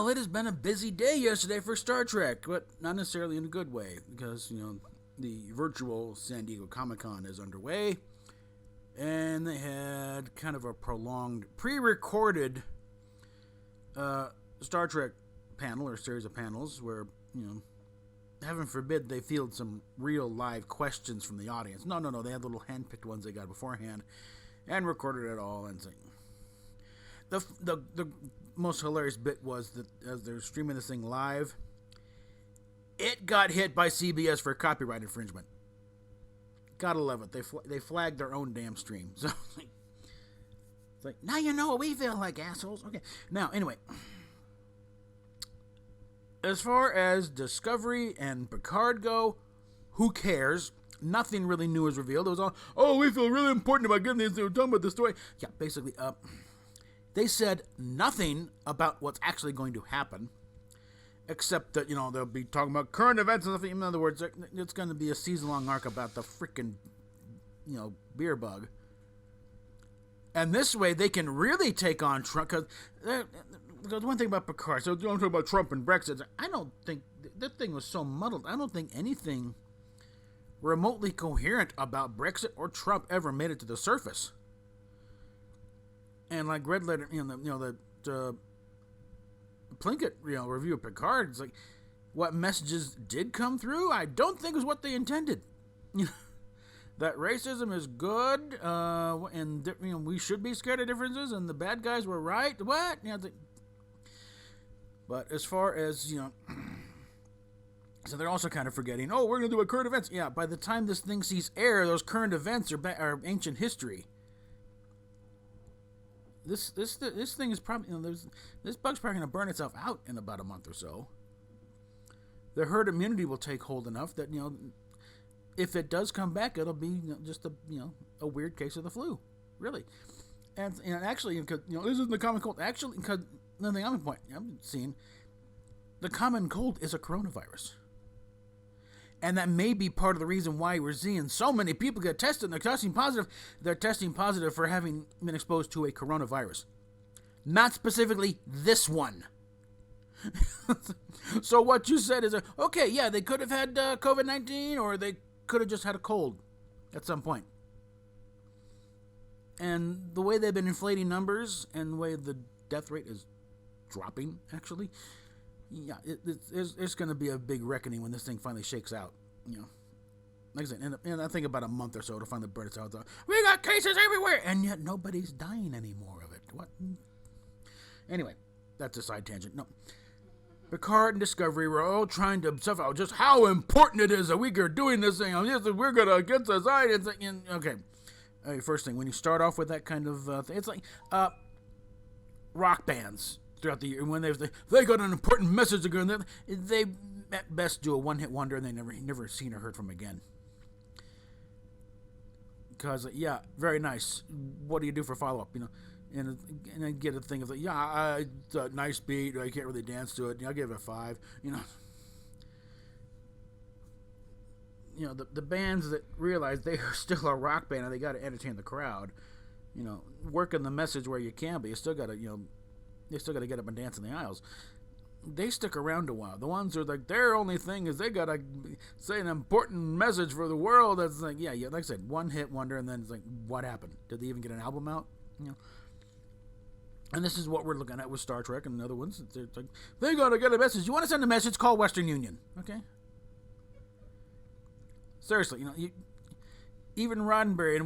Well, it has been a busy day yesterday for Star Trek, but not necessarily in a good way, because, the virtual San Diego Comic-Con is underway, and they had kind of a prolonged, pre-recorded Star Trek panel, or series of panels, where, heaven forbid they field some real live questions from the audience. No, they had little hand-picked ones they got beforehand, and recorded it all, and the most hilarious bit was that as they're streaming this thing live, it got hit by CBS for copyright infringement. Gotta love it. They flagged their own damn stream. So it's like, now you know what we feel like, assholes. Okay. Now, anyway, as far as Discovery and Picard go, who cares? Nothing really new is revealed. It was all, we feel really important about getting this. They were talking about the story. Yeah, basically, they said nothing about what's actually going to happen, except that, they'll be talking about current events and stuff. In other words, it's going to be a season-long arc about the freaking, beer bug. And this way, they can really take on Trump, because one thing about Picard, so don't talk about Trump and Brexit. I don't think, that thing was so muddled, I don't think anything remotely coherent about Brexit or Trump ever made it to the surface. And like Red Letter, the Plinkett, review of Picard, it's like, what messages did come through, I don't think was what they intended. That racism is good, and we should be scared of differences, and the bad guys were right. What? But as far as, so they're also kind of forgetting, we're going to do a current events. Yeah, by the time this thing sees air, those current events are ancient history. This thing is probably, this bug's probably going to burn itself out in about a month or so. The herd immunity will take hold enough that, if it does come back, it'll be just a weird case of the flu, really. And actually, because this isn't the common cold. Actually, because another thing I'm seeing, the common cold is a coronavirus. And that may be part of the reason why we're seeing so many people get tested and they're testing positive. They're testing positive for having been exposed to a coronavirus. Not specifically this one. So what you said is, okay, yeah, they could have had COVID-19 or they could have just had a cold at some point. And the way they've been inflating numbers and the way the death rate is dropping, actually, yeah, it's going to be a big reckoning when this thing finally shakes out. Like I said, and I think about a month or so to finally burn itself out. We got cases everywhere, and yet nobody's dying anymore of it. What? Anyway, that's a side tangent. No, Picard and Discovery were all trying to stuff out just how important it is that we are doing this thing. We're gonna get society. It's like, okay. First thing, when you start off with that kind of thing, it's like rock bands throughout the year, when they got an important message to go, and they at best do a one-hit wonder, and they never seen or heard from again. Because yeah, very nice. What do you do for follow-up? And I get a thing of like, yeah, it's a nice beat. I can't really dance to it. I'll give it a 5. The bands that realize they are still a rock band and they got to entertain the crowd. Working the message where you can, but you still got to they still got to get up and dance in the aisles. They stick around a while. The ones who are like, their only thing is they got to say an important message for the world. That's like, yeah, like I said, one hit wonder, and then it's like, what happened? Did they even get an album out? And this is what we're looking at with Star Trek and other ones. It's like, they got to get a message. You want to send a message? Call Western Union. Okay? Seriously, even Roddenberry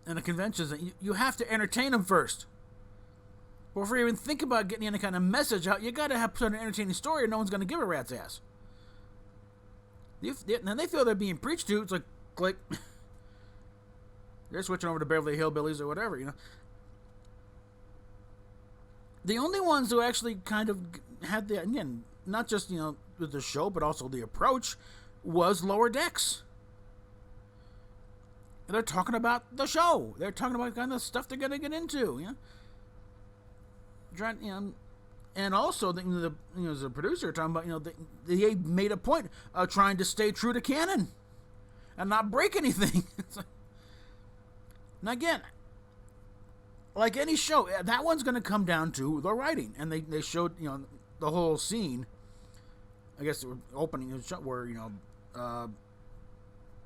in a convention, you have to entertain them first. Before you even think about getting any kind of message out, you got to have an entertaining story, or no one's going to give a rat's ass. And they feel they're being preached to. It's like, click. They're switching over to Beverly Hillbillies or whatever, The only ones who actually kind of had again, not just, with the show, but also the approach, was Lower Decks. They're talking about the show. They're talking about kind of stuff they're going to get into, And also, as a producer, talking about, they made a point of trying to stay true to canon and not break anything. And again, like any show, that one's going to come down to the writing. And they showed, the whole scene. I guess they were opening the show where,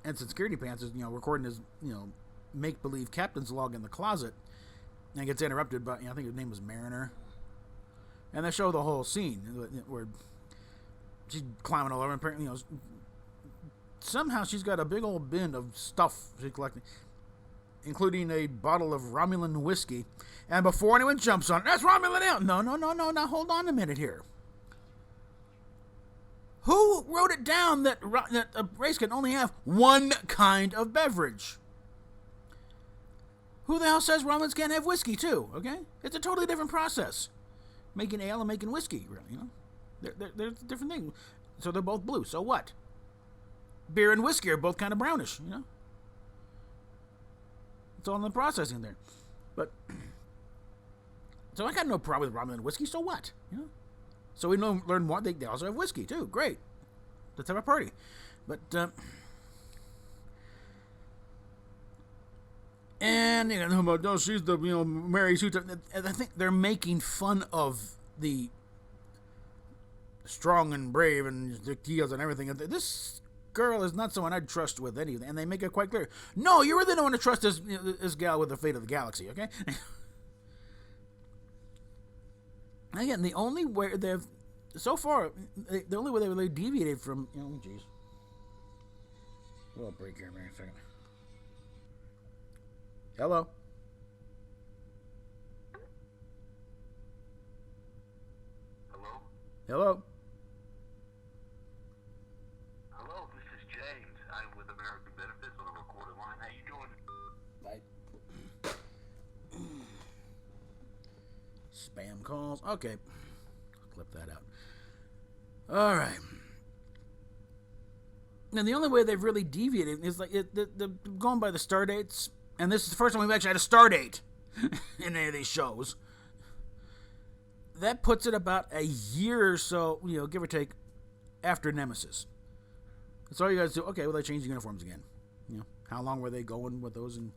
Ensign Security Pants is, recording his, make-believe captain's log in the closet. And gets interrupted by, I think his name was Mariner. And they show the whole scene where she's climbing all over. And apparently, somehow she's got a big old bin of stuff she's collecting, including a bottle of Romulan whiskey. And before anyone jumps on it, that's Romulan ale. No. Now hold on a minute here. Who wrote it down that a race can only have one kind of beverage? Who the hell says Romulans can't have whiskey too? Okay, it's a totally different process. Making ale and making whiskey, really. They're different things. So they're both blue. So what? Beer and whiskey are both kind of brownish. It's all in the processing there. But so I got no problem with Romulan whiskey. So what? So we learn more. They also have whiskey too. Great. Let's have a party. But and she's the Mary Sue. I think they're making fun of the strong and brave and the deals and everything. This girl is not someone I'd trust with anything, and they make it quite clear. No, you really don't want to trust this gal with the fate of the galaxy. Okay. Again, the only way they've so far, the only way they really deviated from, geez. A little break here, man. A second. Hello. Hello. Hello. Hello. This is James. I'm with American Benefits on a recorded line. How you doing? Spam calls. Okay. Clip that out. All right. And the only way they've really deviated is like going by the star dates. And this is the first time we've actually had a star date in any of these shows. That puts it about a year or so, give or take, after Nemesis. That's all you guys do. Okay, well, they changed the uniforms again. How long were they going with those? And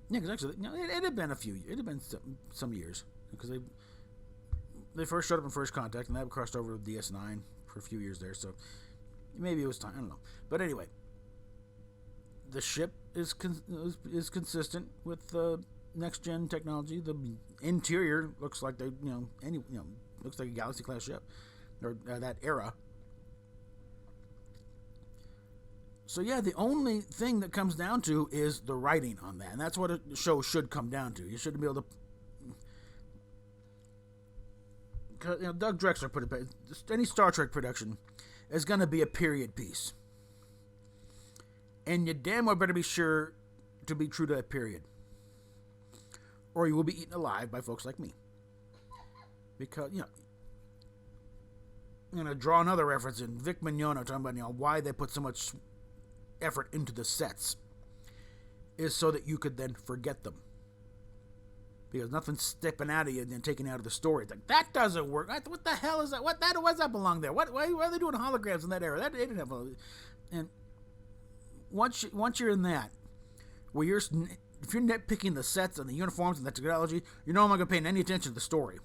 yeah, because actually, it had been a few years. It had been some years. Because they first showed up in First Contact, and that crossed over with DS9 for a few years there. So maybe it was time. I don't know. But anyway, the ship is consistent with next gen technology. The interior looks like looks like a Galaxy class ship, or that era. So yeah, the only thing that comes down to is the writing on that, and that's what a show should come down to. You shouldn't be able to. Doug Drexler put it back. Any Star Trek production is going to be a period piece. And you damn well better be sure to be true to that period. Or you will be eaten alive by folks like me. Because, I'm going to draw another reference in Vic Mignogna talking about why they put so much effort into the sets. Is so that you could then forget them. Because nothing's stepping out of you and then taking out of the story. It's like, that doesn't work. What the hell is that? Why does that belong there? Why are they doing holograms in that era? They didn't have and once you're in that, where if you're nitpicking the sets and the uniforms and the technology, you're no longer paying any attention to the story,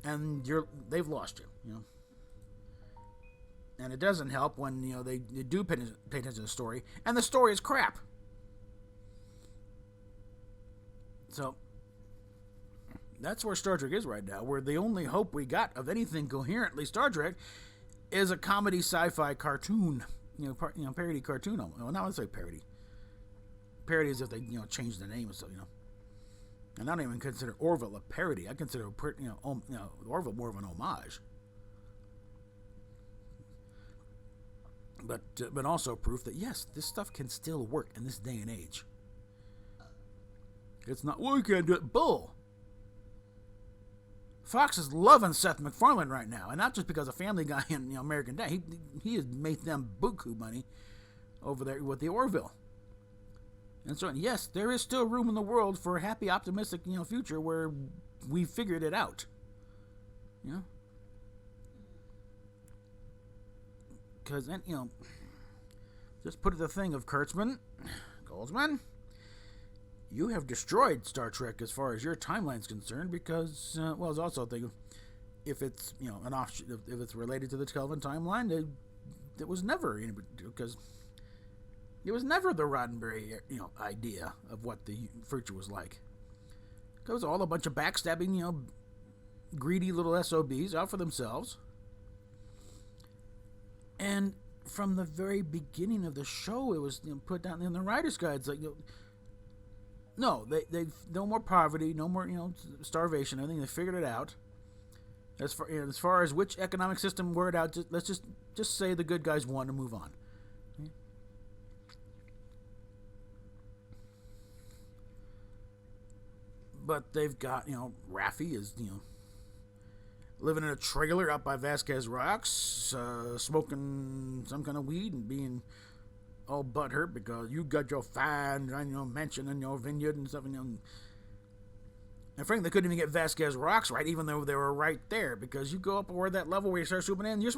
and they've lost you. And it doesn't help when they do pay attention to the story, and the story is crap. So that's where Star Trek is right now. Where the only hope we got of anything coherently Star Trek is a comedy sci-fi cartoon. Parody cartoon. Well, now let's say parody. Parody is if they, change the name and stuff, And I don't even consider Orville a parody. I consider, Orville more of an homage. But also proof that yes, this stuff can still work in this day and age. It's not, well, we can't do it. Bull. Fox is loving Seth MacFarlane right now, and not just because of Family Guy and American Dad. He has made them buku money over there with the Orville. And so, yes, there is still room in the world for a happy, optimistic, future where we figured it out. Because, just put it the thing of Kurtzman, Goldsman. you have destroyed Star Trek as far as your timeline's concerned, because well, it's also a thing of if it's an offshoot, if it's related to the Kelvin timeline, it was never because it was never the Roddenberry idea of what the future was like. It was all a bunch of backstabbing, greedy little SOBs out for themselves. And from the very beginning of the show, it was put down in the writer's guides like, no, they no more poverty, no more starvation. I think they figured it out. As far as which economic system word out, let's just say the good guys won and move on. But they've got Raffi is living in a trailer out by Vasquez Rocks, smoking some kind of weed and being all butthurt because you got your fine mansion and your vineyard and stuff. And frankly, they couldn't even get Vasquez Rocks right, even though they were right there, because you go up over that level where you start swooping in, you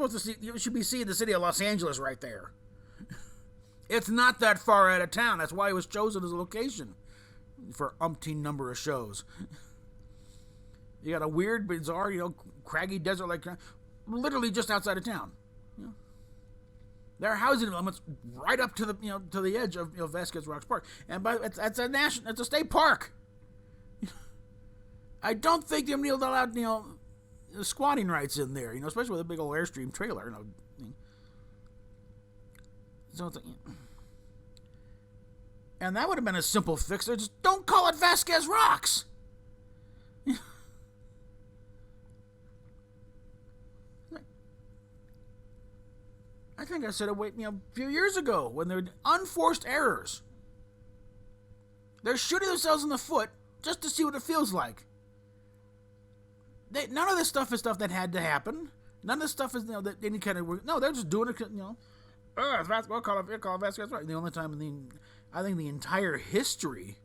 should be seeing the city of Los Angeles right there. It's not that far out of town. That's why it was chosen as a location for umpteen number of shows. You got a weird, bizarre, craggy desert like literally just outside of town. There are housing developments right up to the edge of Vasquez Rocks Park, and it's a state park. I don't think they're allowed squatting rights in there, especially with a big old Airstream trailer. So it's like, and that would have been a simple fix. Just don't call it Vasquez Rocks. I think I said it a few years ago when they're unforced errors. They're shooting themselves in the foot just to see what it feels like. None of this stuff is stuff that had to happen. None of this stuff is that any kind of work. No, they're just doing it. We'll call it Vasquez Rocks. The only time I think the entire history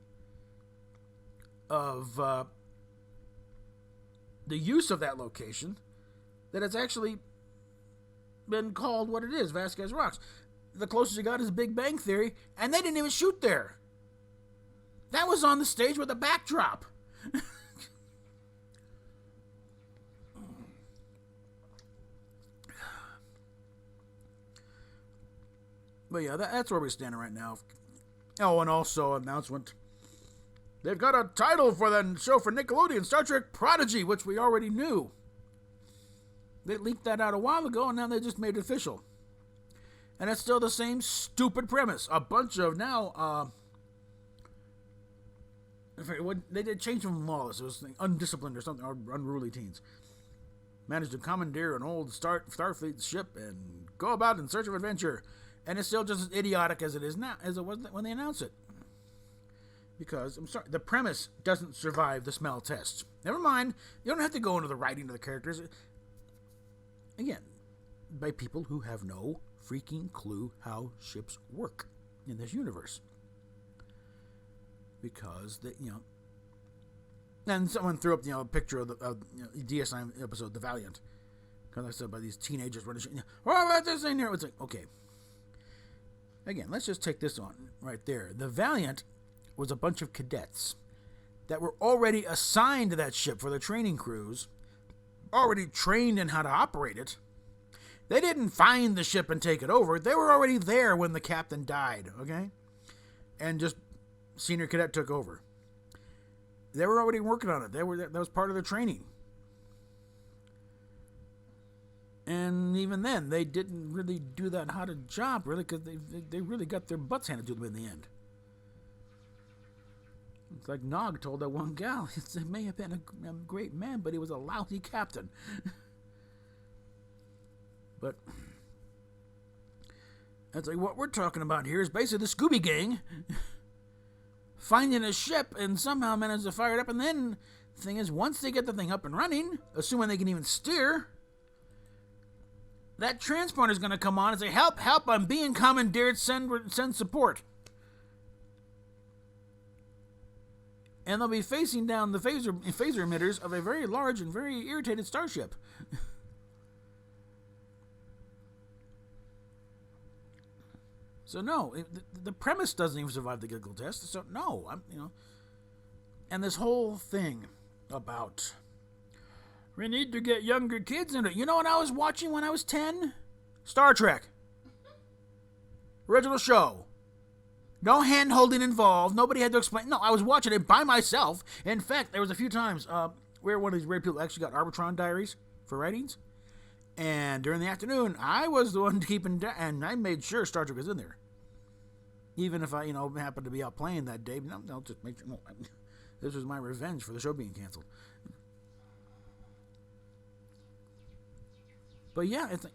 of the use of that location that it's actually been called what it is, Vasquez Rocks. The closest you got is Big Bang Theory, and they didn't even shoot there. That was on the stage with a backdrop. But yeah, that's where we're standing right now. Oh, and also announcement. They've got a title for the show for Nickelodeon, Star Trek Prodigy, which we already knew. They leaked that out a while ago, and now they just made it official. And it's still the same stupid premise. A bunch of now, they did change from lawless. It was undisciplined or something, or unruly teens. Managed to commandeer an old Starfleet ship and go about in search of adventure. And it's still just as idiotic as it is now, as it was when they announced it. Because, I'm sorry, the premise doesn't survive the smell test. Never mind, you don't have to go into the writing of the characters. Again, by people who have no freaking clue how ships work in this universe. Because, and someone threw up, a picture of the DS9 episode, The Valiant. Because I said by these teenagers running, what's this in here? It's like, okay. Again, let's just take this on right there. The Valiant was a bunch of cadets that were already assigned to that ship for their training crews, already trained in how to operate it. They didn't find the ship and take it over. They were already there when the captain died, okay? And just senior cadet took over. They were already working on it. That was part of their training. And even then, they didn't really do that hot a job, really, because they really got their butts handed to them in the end. It's like Nog told that one gal, he may have been a great man, but he was a lousy captain. But that's like what we're talking about here is basically the Scooby Gang finding a ship and somehow manage to fire it up. And then the thing is, once they get the thing up and running, assuming they can even steer, that transponder is going to come on and say, help, I'm being commandeered, send support. And they'll be facing down the phaser emitters of a very large and very irritated starship. So no, the premise doesn't even survive the giggle test. So no, and this whole thing about we need to get younger kids into it. You know what I was watching when I was 10? Star Trek. Original show. No hand-holding involved. Nobody had to explain. No, I was watching it by myself. In fact, there was a few times where one of these rare people actually got Arbitron diaries for ratings. And during the afternoon, I was the one keeping and I made sure Star Trek was in there. Even if I, happened to be out playing that day. No, just make sure. No, this was my revenge for the show being canceled. But yeah, it's like,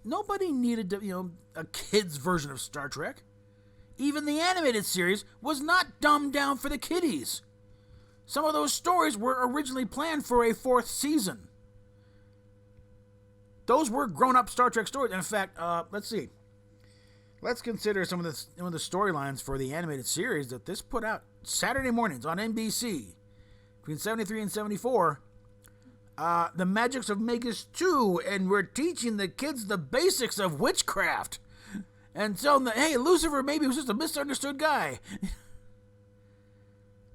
nobody needed to, a kid's version of Star Trek. Even the animated series was not dumbed down for the kiddies. Some of those stories were originally planned for a 4th season. Those were grown-up Star Trek stories. In fact, let's see. Let's consider some of the storylines for the animated series that this put out Saturday mornings on NBC between 73 and 74. The Magics of Magus 2, and we're teaching the kids the basics of witchcraft. And telling them, hey, Lucifer maybe was just a misunderstood guy.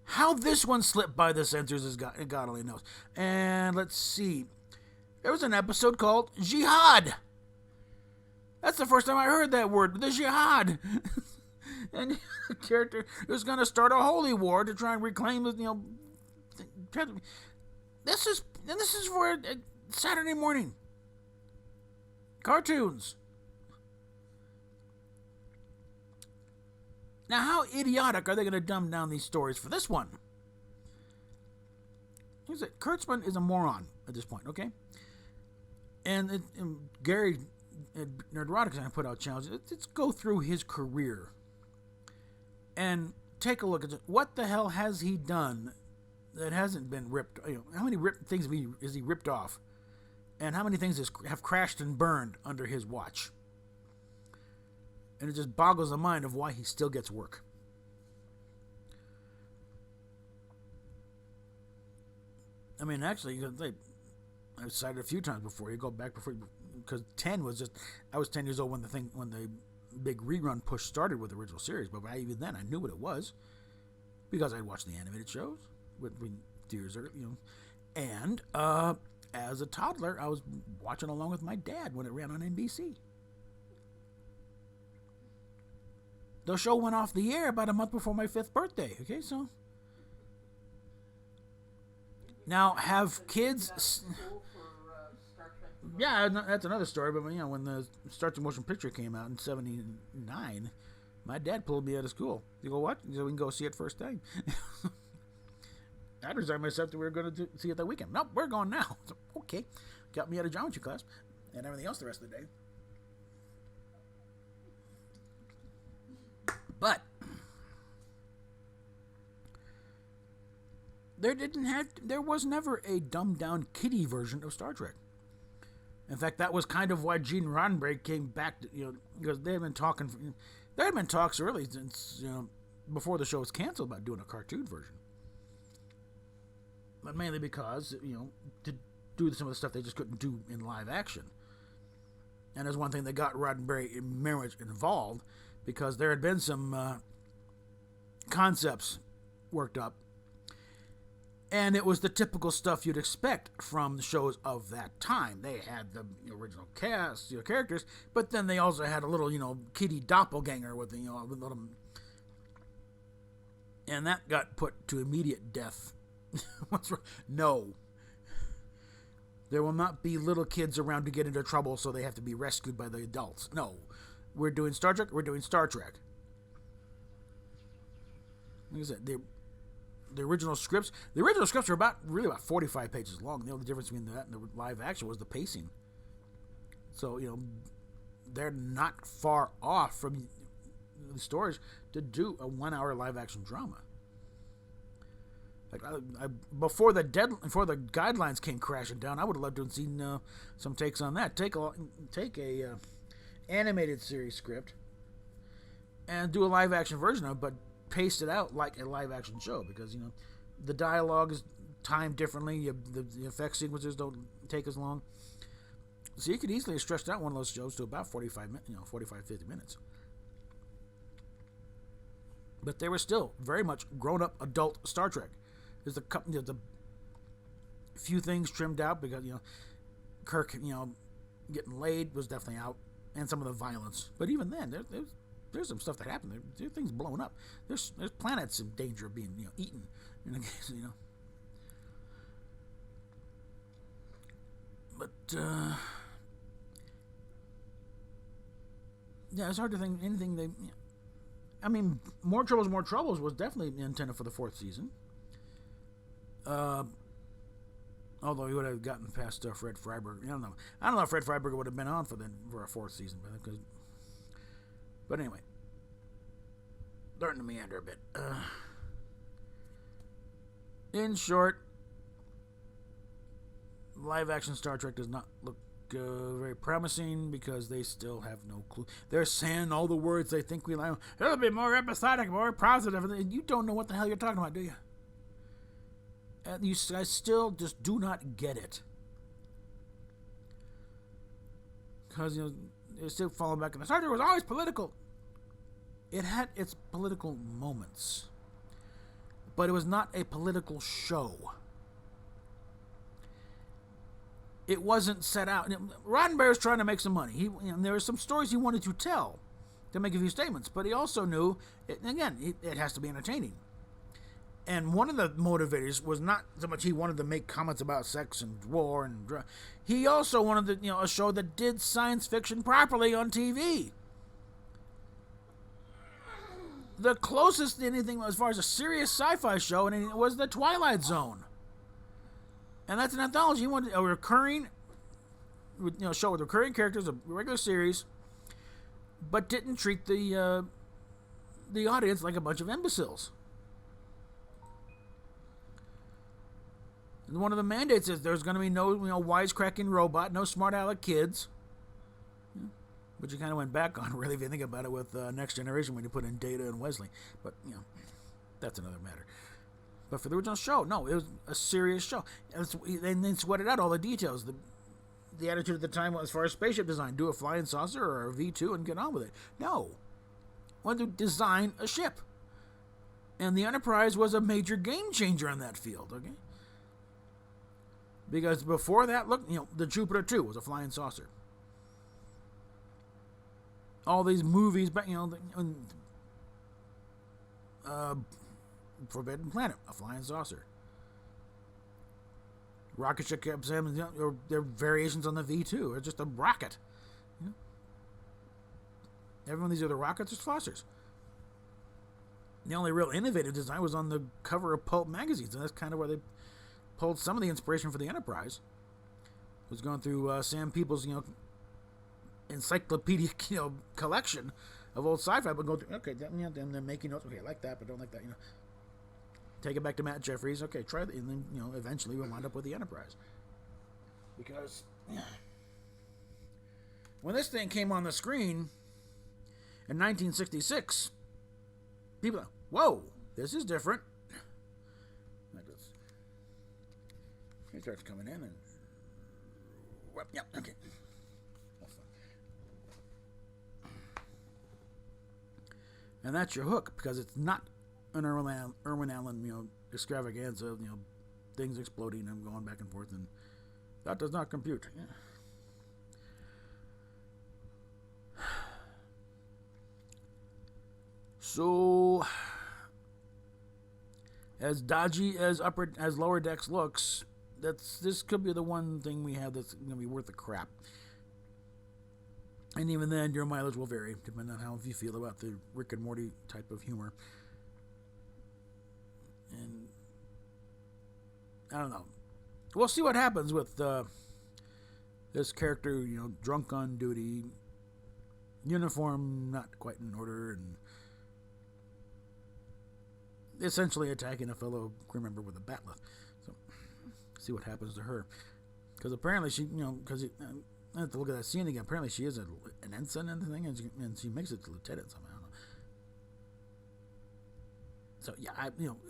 How this one slipped by the censors is God only knows. And let's see. There was an episode called Jihad. That's the first time I heard that word, the Jihad. And the character was going to start a holy war to try and reclaim, This is for Saturday morning. Cartoons. Now, how idiotic are they going to dumb down these stories for this one? Kurtzman is a moron at this point, okay? And Gary Nerdrotic's going to put out challenges. Let's go through his career and take a look at it. What the hell has he done that hasn't been ripped? How many things has he ripped off? And how many things have crashed and burned under his watch? And it just boggles the mind of why he still gets work. I mean, actually, I've cited a few times before. You go back before, because 10 was just, I was 10 years old when the big rerun push started with the original series. But even then, I knew what it was because I'd watched the animated shows with years earlier, And as a toddler, I was watching along with my dad when it ran on NBC. The show went off the air about a month before my 5th birthday. Okay, so now have kids. Yeah, that's another story. But when the Star Trek motion picture came out in '79, my dad pulled me out of school. You go what? So we can go see it first time. I resigned myself that we were going to see it that weekend. Nope, we're going now. So, okay, got me out of geometry class and everything else the rest of the day. But there was never a dumbed down kiddie version of Star Trek. In fact, that was kind of why Gene Roddenberry came back to, because they had been talking. There had been talks early since before the show was canceled about doing a cartoon version, but mainly because to do some of the stuff they just couldn't do in live action. And there's one thing that got Roddenberry very much involved, because there had been some concepts worked up, and it was the typical stuff you'd expect from the shows of that time. They had the original cast, characters, but then they also had a little, kiddie doppelganger with little, and that got put to immediate death. What's wrong? No. There will not be little kids around to get into trouble, so they have to be rescued by the adults. No. We're doing Star Trek, we're doing Star Trek. Like I said, the original scripts were about 45 pages long. The only difference between that and the live action was the pacing. So, they're not far off from the stories to do a 1-hour live action drama. Like before the guidelines came crashing down, I would have loved to have seen some takes on that. Take a animated series script and do a live action version of it, but paste it out like a live action show, because the dialogue is timed differently. The effect sequences don't take as long, so you could easily have stretched out one of those shows to about 45 50 minutes. but they were still very much grown-up adult Star Trek. There's a few things trimmed out because Kirk getting laid was definitely out, and some of the violence. But even then, there's some stuff that happened. There are things blowing up. There's planets in danger of being eaten. But yeah, it's hard to think anything they. I mean, More Troubles was definitely intended for the 4th season. Although he would have gotten past Fred Freiberg. I don't know if Fred Freiberg would have been on for a 4th season, but anyway, starting to meander a bit. In short, live action Star Trek does not look very promising because they still have no clue. They're saying all the words they think we like. It'll be more episodic, more positive. And you don't know what the hell you're talking about, do you? And you guys still just do not get it. Because, they're still falling back. And the Star Trek was always political. It had its political moments. But it was not a political show. It wasn't set out. Roddenberry was trying to make some money. There were some stories he wanted to tell to make a few statements, but he also knew, it has to be entertaining. And one of the motivators was not so much he wanted to make comments about sex and war and drugs. He also wanted a show that did science fiction properly on TV. The closest to anything as far as a serious sci-fi show was The Twilight Zone. And that's an anthology. He wanted a recurring, show with recurring characters, a regular series, but didn't treat the audience like a bunch of imbeciles. And one of the mandates is there's going to be no wisecracking robot, no smart aleck kids. But you kind of went back on, really, if you think about it, with Next Generation when you put in Data and Wesley. But that's another matter. But for the original show, no, it was a serious show. And then sweated out all the details. The attitude at the time as far as spaceship design, do a flying saucer or a V2 and get on with it. No. Wanted to design a ship. And the Enterprise was a major game changer in that field, okay? Because before that, look, the Jupiter 2 was a flying saucer. All these movies, Forbidden Planet, a flying saucer. Rocket ship kept saying, there are variations on the V2. It's just a rocket. Every one of these other rockets are saucers. The only real innovative design was on the cover of pulp magazines, and that's kind of where they pulled some of the inspiration for the Enterprise. It was going through Sam People's, encyclopedic, collection of old sci-fi, but go through, okay, then they're making notes, okay, I like that, but don't like that, Take it back to Matt Jeffries, okay, try that, and then, eventually we'll wind up with the Enterprise. Because, when this thing came on the screen in 1966, people, whoa, this is different. It starts coming in and, yeah, okay. And that's your hook, because it's not an Irwin Allen, extravaganza of, things exploding and going back and forth, and that does not compute. Yeah. So, as dodgy as Lower Decks looks, this could be the one thing we have that's going to be worth the crap. And even then, your mileage will vary, depending on how you feel about the Rick and Morty type of humor. And I don't know. We'll see what happens with this character, drunk on duty, uniform not quite in order, and essentially attacking a fellow crew member with a batleth. So, see what happens to her. Because apparently she, I have to look at that scene again. Apparently she is an ensign and the thing, and she makes it to lieutenant somehow. So yeah,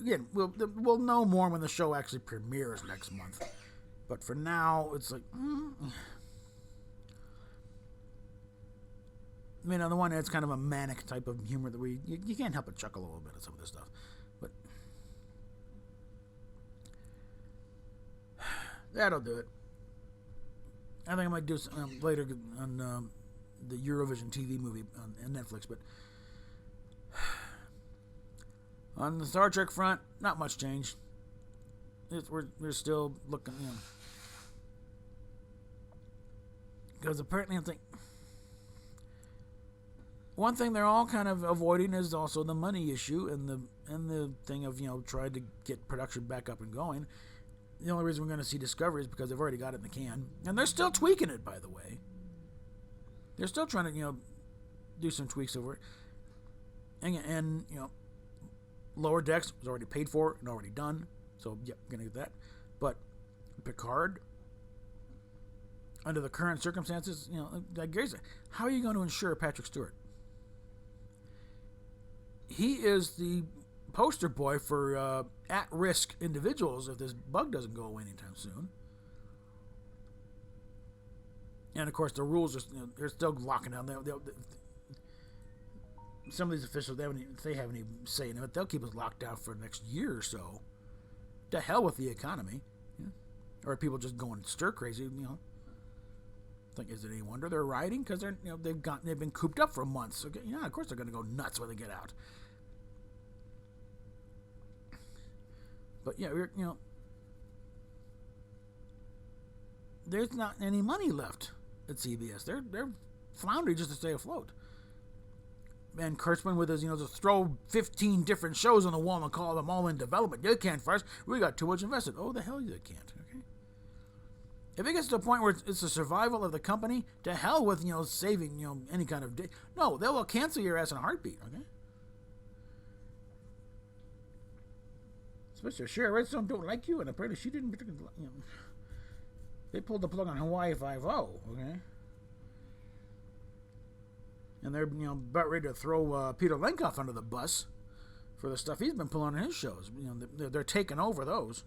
again, we'll know more when the show actually premieres next month. But for now, it's like, I mean, on the one hand, it's kind of a manic type of humor that you can't help but chuckle a little bit at some of this stuff. But that'll do it. I think I might do some, later on the Eurovision TV movie on Netflix. But on the Star Trek front, not much change. We're still looking, because apparently I think one thing they're all kind of avoiding is also the money issue and the thing of trying to get production back up and going. The only reason we're going to see Discovery is because they've already got it in the can, and they're still tweaking it. By the way, they're still trying to do some tweaks over it, and Lower Decks was already paid for and already done, so yeah, going to get that. But Picard, under the current circumstances, like Gary said, how are you going to insure Patrick Stewart? He is the poster boy for at-risk individuals if this bug doesn't go away anytime soon. And of course, the rules are they're still locking down. Some of these officials they haven't even say it, but they'll keep us locked down for the next year or so. To hell with the economy, or are people just going stir crazy? Think, is it any wonder they're rioting? Because they've been cooped up for months. So of course they're going to go nuts when they get out. But yeah, there's not any money left at CBS. They're floundering just to stay afloat. And Kurtzman with his, just throw 15 different shows on the wall and call them all in development. You can't first. We got too much invested. Oh, the hell you can't. Okay. If it gets to a point where it's the survival of the company, to hell with, saving, any kind of day. No, they will cancel your ass in a heartbeat. Okay. Especially Shara Redstone don't like you, and apparently she didn't particularly, they pulled the plug on Hawaii 5-0, okay? And they're, about ready to throw Peter Lenkoff under the bus for the stuff he's been pulling on his shows. They're taking over those.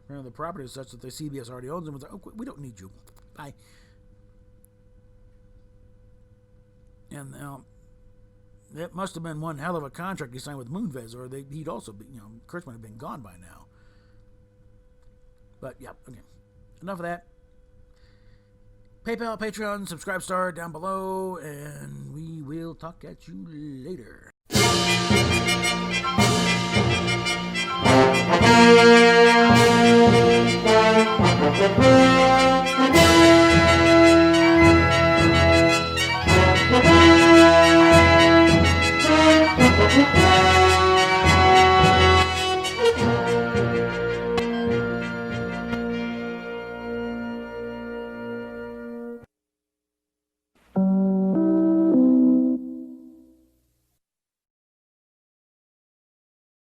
The property is such that the CBS already owns them. It's like, oh, we don't need you. Bye. And it must have been one hell of a contract he signed with Moonves, or he'd also be, Kurtzman had been gone by now. But yeah, okay. Enough of that. PayPal, Patreon, Subscribe Star down below, and we will talk at you later.